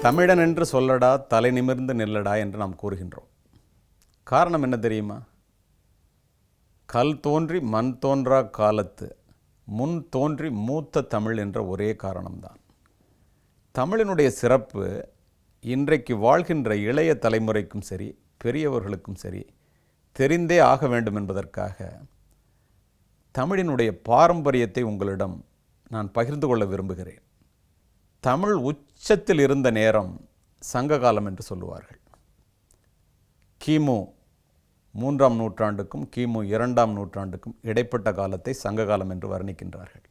தமிழன் என்று சொல்லடா தலை நிமிர்ந்து நில்லடா என்று நாம் கூறுகின்றோம். காரணம் என்ன தெரியுமா? கல் தோன்றி மண் தோன்றா காலத்து முன் தோன்றி மூத்த தமிழ் என்ற ஒரே காரணம்தான். தமிழினுடைய சிறப்பு இன்றைக்கு வாழ்கின்ற இளைய தலைமுறைக்கும் சரி, பெரியவர்களுக்கும் சரி தெரிந்தே ஆக வேண்டும் என்பதற்காக தமிழினுடைய பாரம்பரியத்தை உங்களிடம் நான் பகிர்ந்து கொள்ள விரும்புகிறேன். தமிழ் உச்சத்தில் இருந்த நேரம் சங்ககாலம் என்று சொல்லுவார்கள். கிமு 3ஆம் நூற்றாண்டுக்கும் கிமு 2ஆம் நூற்றாண்டுக்கும் இடைப்பட்ட காலத்தை சங்ககாலம் என்று வர்ணிக்கின்றார்கள்.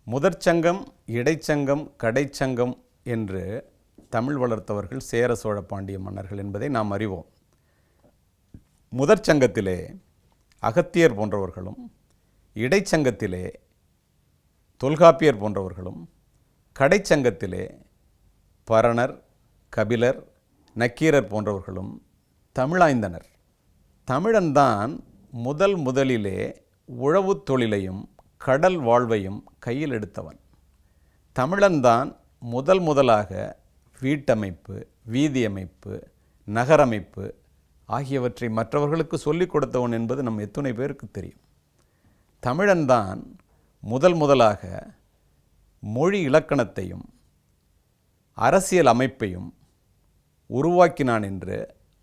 முதற்சங்கம், இடைச்சங்கம், கடைச்சங்கம் என்று தமிழ் வளர்த்தவர்கள் சேர சோழ பாண்டிய மன்னர்கள் என்பதை நாம் அறிவோம். முதற்சங்கத்திலே அகத்தியர் போன்றவர்களும், இடைச்சங்கத்திலே தொல்காப்பியர் போன்றவர்களும், கடைச்சங்கத்திலே பரணர், கபிலர், நக்கீரர் போன்றவர்களும் தமிழாய்ந்தனர். தமிழன்தான் முதலிலே உழவு தொழிலையும் கடல் வாழ்வையும் கையில் எடுத்தவன். தமிழன்தான் முதலாக வீட்டமைப்பு, வீதியமைப்பு, நகரமைப்பு ஆகியவற்றை மற்றவர்களுக்கு சொல்லிக் கொடுத்தவன் என்பது நம் எத்துணை பேருக்கு தெரியும். தமிழன்தான் முதலாக மொழி இலக்கணத்தையும் அரசியல் அமைப்பையும் உருவாக்கினான் என்று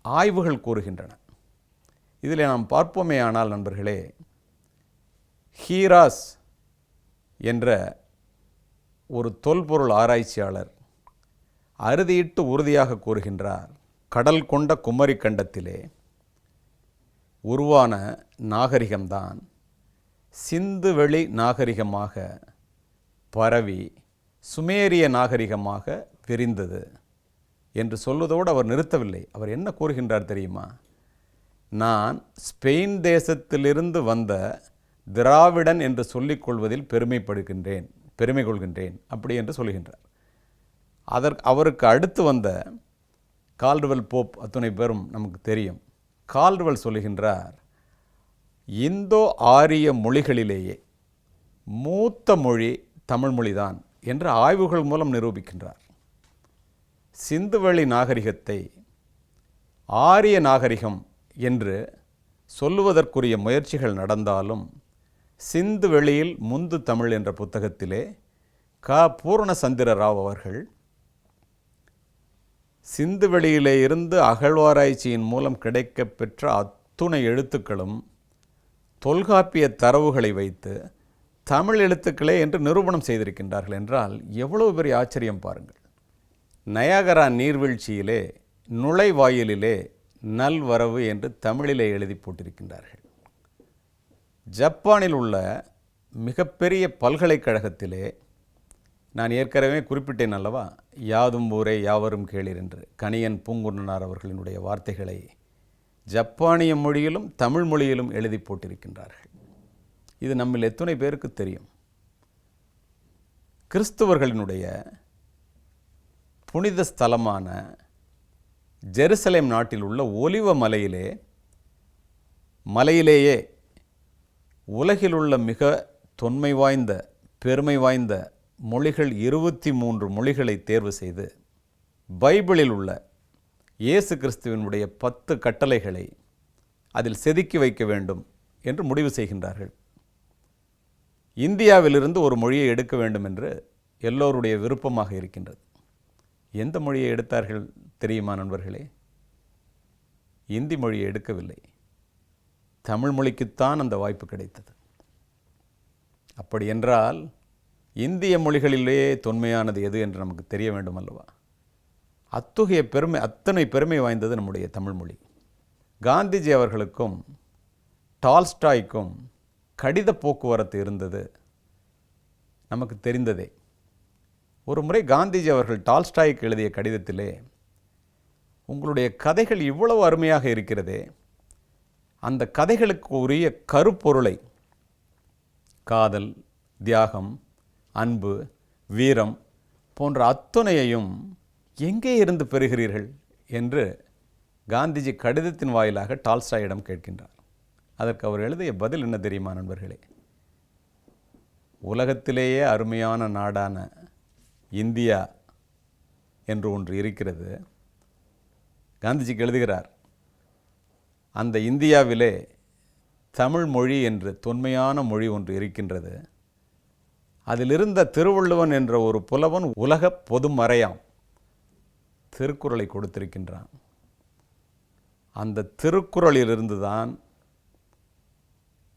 ஆய்வுகள் கூறுகின்றன. இதில் நாம் பார்ப்போமே ஆனால் நண்பர்களே, ஹீராஸ் என்ற ஒரு தொல்பொருள் ஆராய்ச்சியாளர் அறுதியிட்டு உறுதியாக கூறுகின்றார், கடல் கொண்ட குமரி கண்டத்திலே உருவான நாகரிகம்தான் சிந்துவெளி நாகரிகமாக பரவி சுமேரிய நாகரிகமாக விரிந்தது என்று சொல்வதோடு அவர் நிறுத்தவில்லை. அவர் என்ன கூறுகின்றார் தெரியுமா? நான் ஸ்பெயின் தேசத்திலிருந்து வந்த திராவிடன் என்று சொல்லிக் கொள்வதில் பெருமை கொள்கின்றேன் அப்படி என்று சொல்கின்றார். அவருக்கு அடுத்து வந்த கால்டுவெல் போப் அத்துணை பேரும் நமக்கு தெரியும். கால்டுவெல் சொல்லுகின்றார், இந்தோ ஆரிய மொழிகளிலேயே மூத்த மொழி தமிழ் மொழிதான் என்று ஆய்வுகள் மூலம் நிரூபிக்கின்றார். சிந்துவெளி நாகரிகத்தை ஆரிய நாகரிகம் என்று சொல்லுவதற்குரிய முயற்சிகள் நடந்தாலும் சிந்துவெளியில் முந்து தமிழ் என்ற புத்தகத்திலே பூர்ணசந்திர ராவ் அவர்கள் சிந்துவெளியிலே இருந்து அகழ்வாராய்ச்சியின் மூலம் கிடைக்கப் பெற்ற அத்துணை எழுத்துக்களும் தொல்காப்பிய தரவுகளை வைத்து தமிழ் எழுத்துக்களே என்று நிரூபணம் செய்திருக்கின்றார்கள் என்றால் எவ்வளவு பெரிய ஆச்சரியம் பாருங்கள். நயாகரா நீர்வீழ்ச்சியிலே நுழைவாயிலிலே நல்வரவு என்று தமிழிலே எழுதி போட்டிருக்கின்றார்கள். ஜப்பானில் உள்ள மிகப்பெரிய பல்கலைக்கழகத்திலே, நான் ஏற்கனவே குறிப்பிட்டேன் அல்லவா, யாதும் ஊரே யாவரும் கேளீர் என்று கணியன் பூங்குன்றனார் அவர்களினுடைய வார்த்தைகளை ஜப்பானிய மொழியிலும் தமிழ் மொழியிலும் எழுதி போட்டிருக்கின்றார்கள். இது நம்மில் எத்துணை பேருக்கு தெரியும். கிறிஸ்துவர்களினுடைய புனித ஸ்தலமான ஜெருசலேம் நாட்டில் உள்ள ஒலிவ மலையிலேயே உலகிலுள்ள மிக தொன்மை வாய்ந்த பெருமை வாய்ந்த மொழிகள் 23 மொழிகளை தேர்வு செய்து பைபிளில் உள்ள இயேசு கிறிஸ்துவினுடைய 10 கட்டளைகளை அதில் செதுக்கி வைக்க வேண்டும் என்று முடிவு செய்கின்றார்கள். இந்தியாவிலிருந்து ஒரு மொழியை எடுக்க வேண்டும் என்று எல்லோருடைய விருப்பமாக இருக்கின்றது. எந்த மொழியை எடுத்தார்கள் தெரியுமா நண்பர்களே? இந்தி மொழியை எடுக்கவில்லை. தமிழ் மொழிக்குத்தான் அந்த வாய்ப்பு கிடைத்தது. அப்படி என்றால் இந்திய மொழிகளிலேயே தொன்மையானது எது என்று நமக்கு தெரிய வேண்டும் அல்லவா? அத்தனை பெருமை வாய்ந்தது நம்முடைய தமிழ் மொழி. காந்திஜி அவர்களுக்கும் டால்ஸ்டாய்க்கும் கடித போக்குவரத்து இருந்தது நமக்கு தெரிந்ததே. ஒரு முறை காந்திஜி அவர்கள் டால்ஸ்டாய்க்கு எழுதிய கடிதத்திலே, உங்களுடைய கதைகள் இவ்வளவு அருமையாக இருக்கிறதே, அந்த கதைகளுக்கு உரிய கருப்பொருளை, காதல், தியாகம், அன்பு, வீரம் போன்ற அத்துணையையும் எங்கே இருந்து பெறுகிறீர்கள் என்று காந்திஜி கடிதத்தின் வாயிலாக டால்ஸ்டாயிடம் கேட்கின்றார். அதற்கு அவர் எழுதிய பதில் என்ன தெரியுமா நண்பர்களே? உலகத்திலேயே அருமையான நாடான இந்தியா என்று ஒன்று இருக்கிறது. காந்திஜிக்கு எழுதுகிறார், அந்த இந்தியாவிலே தமிழ் மொழி என்று தொன்மையான மொழி ஒன்று இருக்கின்றது. அதிலிருந்த திருவள்ளுவன் என்ற ஒரு புலவன் உலக பொதுமறையாம் திருக்குறளை கொடுத்திருக்கின்றான். அந்த திருக்குறளிலிருந்து தான்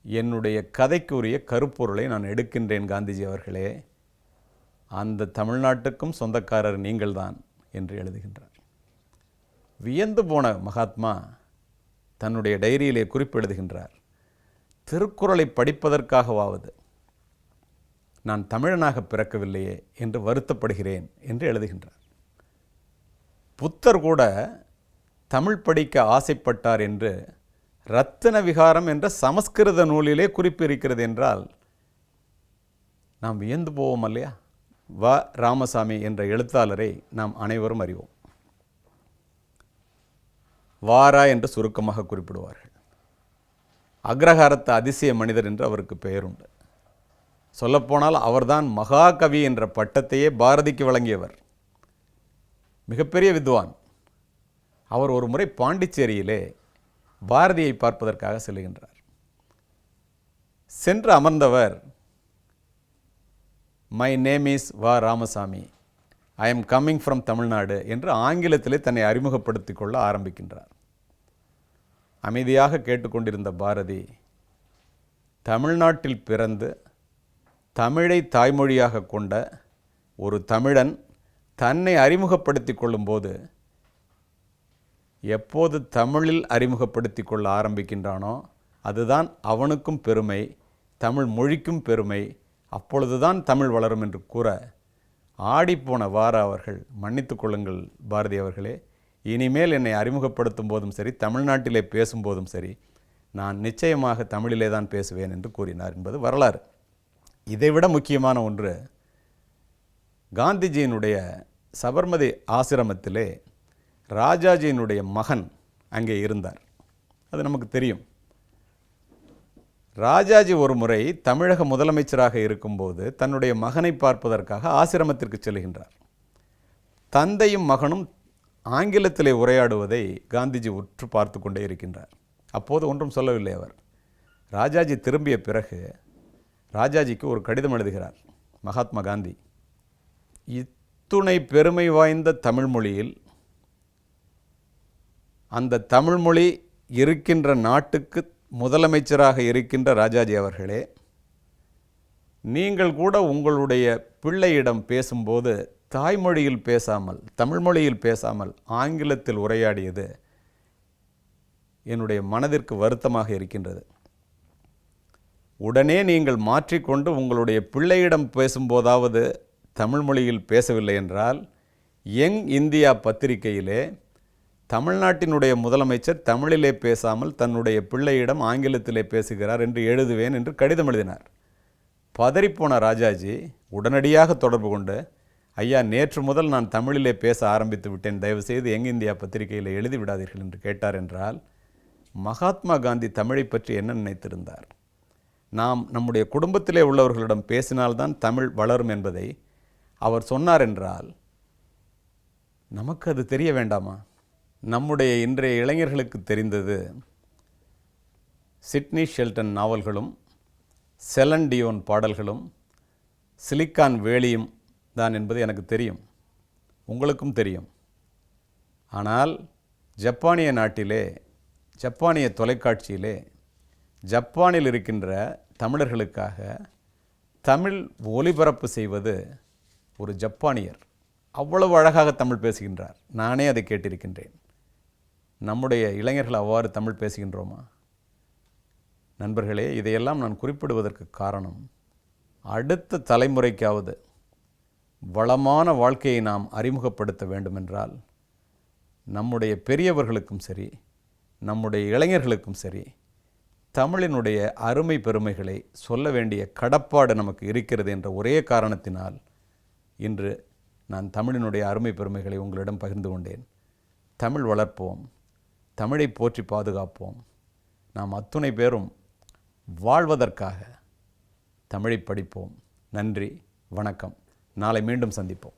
என்னுடைய கதைக்குரிய கருப்பொருளை நான் எடுக்கின்றேன் காந்திஜி அவர்களே, அந்த தமிழ்நாட்டுக்கும் சொந்தக்காரர் நீங்கள்தான் என்று எழுதுகின்றார். வியந்து போன மகாத்மா தன்னுடைய டைரியிலே குறிப்பெழுதுகின்றார், திருக்குறளை படிப்பதற்காகவாவது நான் தமிழனாக பிறக்கவில்லையே என்று வருத்தப்படுகிறேன் என்று எழுதுகின்றார். புத்தர் கூட தமிழ் படிக்க ஆசைப்பட்டார் என்று ரத்தின விகாரம் என்ற சமஸ்கிருத நூலிலே குறிப்பு இருக்கிறது என்றால் நாம் வியந்து போவோம் இல்லையா? வ. ராமசாமி என்ற எழுத்தாளரை நாம் அனைவரும் அறிவோம். வாரா என்று சுருக்கமாக குறிப்பிடுவார்கள். அக்ரஹாரத்த அதிசய மனிதர் என்று அவருக்கு பெயருண்டு. சொல்லப்போனால் அவர்தான் மகாகவி என்ற பட்டத்தையே பாரதிக்கு வழங்கியவர். மிகப்பெரிய வித்வான். அவர் ஒரு முறை பாண்டிச்சேரியிலே பாரதியை பார்ப்பதற்காக செல்கின்றார். சென்று அமர்ந்தவர், மை நேம் இஸ் வ. Ramasamy, I am coming from Tamil Nadu என்று ஆங்கிலத்திலே தன்னை அறிமுகப்படுத்திக் கொள்ள ஆரம்பிக்கின்றார். அமைதியாக கேட்டுக்கொண்டிருந்த பாரதி, தமிழ்நாட்டில் பிறந்து தமிழை தாய்மொழியாக கொண்ட ஒரு தமிழன் தன்னை அறிமுகப்படுத்தி கொள்ளும்போது, எப்போது தமிழில் அறிமுகப்படுத்தி கொள்ள ஆரம்பிக்கின்றானோ அதுதான் அவனுக்கும் பெருமை, தமிழ் மொழிக்கும் பெருமை, அப்பொழுதுதான் தமிழ் வளரும் என்று கூற ஆடிப்போன வாரா அவர்கள், மன்னித்து கொள்ளுங்கள் பாரதி அவர்களே, இனிமேல் என்னை அறிமுகப்படுத்தும் போதும் சரி, தமிழ்நாட்டிலே பேசும்போதும் சரி, நான் நிச்சயமாக தமிழிலே தான் பேசுவேன் என்று கூறினார் என்பது வரலாறு. இதைவிட முக்கியமான ஒன்று, காந்திஜியினுடைய சபர்மதி ஆசிரமத்திலே ராஜாஜியினுடைய மகன் அங்கே இருந்தார். அது நமக்கு தெரியும். ராஜாஜி ஒரு முறை தமிழக முதலமைச்சராக இருக்கும்போது தன்னுடைய மகனை பார்ப்பதற்காக ஆசிரமத்திற்கு செல்கின்றார். தந்தையும் மகனும் ஆங்கிலத்திலே உரையாடுவதை காந்திஜி உற்று பார்த்து கொண்டே இருக்கின்றார். அப்போது ஒன்றும் சொல்லவில்லை அவர். ராஜாஜி திரும்பிய பிறகு ராஜாஜிக்கு ஒரு கடிதம் எழுதுகிறார் மகாத்மா காந்தி. இத்துணை பெருமை வாய்ந்த தமிழ்மொழியில், அந்த தமிழ்மொழி இருக்கின்ற நாட்டுக்கு முதலமைச்சராக இருக்கின்ற ராஜாஜி அவர்களே, நீங்கள் கூட உங்களுடைய பிள்ளையிடம் பேசும்போது தாய்மொழியில் பேசாமல், தமிழ்மொழியில் பேசாமல் ஆங்கிலத்தில் உரையாடியது என்னுடைய மனதிற்கு வருத்தமாக இருக்கின்றது. உடனே நீங்கள் மாற்றிக்கொண்டு உங்களுடைய பிள்ளையிடம் பேசும்போதாவது தமிழ்மொழியில் பேசவில்லை என்றால், யங் இந்தியா பத்திரிகையிலே தமிழ்நாட்டினுடைய முதலமைச்சர் தமிழிலே பேசாமல் தன்னுடைய பிள்ளையிடம் ஆங்கிலத்திலே பேசுகிறார் என்று எழுதுவேன் என்று கடிதம் எழுதினார். பதறிப்போன ராஜாஜி உடனடியாக தொடர்பு கொண்டு, ஐயா, நேற்று முதல் நான் தமிழிலே பேச ஆரம்பித்து விட்டேன், தயவுசெய்து யங் இந்தியா பத்திரிகையில் எழுதி விடாதீர்கள் என்று கேட்டார். என்றால் மகாத்மா காந்தி தமிழை பற்றி என்ன நினைத்திருந்தார்? நாம் நம்முடைய குடும்பத்திலே உள்ளவர்களிடம் பேசினால்தான் தமிழ் வளரும் என்பதை அவர் சொன்னார் என்றால் நமக்கு அது தெரிய வேண்டாமா? நம்முடைய இன்றைய இளைஞர்களுக்கு தெரிந்தது சிட்னி ஷெல்டன் நாவல்களும் செலன் டியோன் பாடல்களும் சிலிக்கான் வேலியும் தான் என்பது எனக்கு தெரியும், உங்களுக்கும் தெரியும். ஆனால் ஜப்பானிய நாட்டிலே, ஜப்பானிய தொலைக்காட்சியிலே ஜப்பானில் இருக்கின்ற தமிழர்களுக்காக தமிழ் ஒலிபரப்பு செய்வது ஒரு ஜப்பானியர். அவ்வளவு அழகாக தமிழ் பேசுகின்றார். நானே அதை கேட்டிருக்கின்றேன். நம்முடைய இளைஞர்கள் அவ்வாறு தமிழ் பேசுகின்றோமா? நண்பர்களே, இதையெல்லாம் நான் குறிப்பிடுவதற்கு காரணம், அடுத்த தலைமுறைக்காவது வளமான வாழ்க்கையை நாம் அறிமுகப்படுத்த வேண்டுமென்றால் நம்முடைய பெரியவர்களுக்கும் சரி, நம்முடைய இளைஞர்களுக்கும் சரி, தமிழினுடைய அருமை பெருமைகளை சொல்ல வேண்டிய கடப்பாடு நமக்கு இருக்கிறது என்ற ஒரே காரணத்தினால் இன்று நான் தமிழினுடைய அருமை பெருமைகளை உங்களிடம் பகிர்ந்து கொண்டேன். தமிழ் வளர்ப்போம், தமிழை போற்றி பாதுகாப்போம். நாம் அத்துணை பேரும் வாழ்வதற்காக தமிழை படிப்போம். நன்றி, வணக்கம். நாளை மீண்டும் சந்திப்போம்.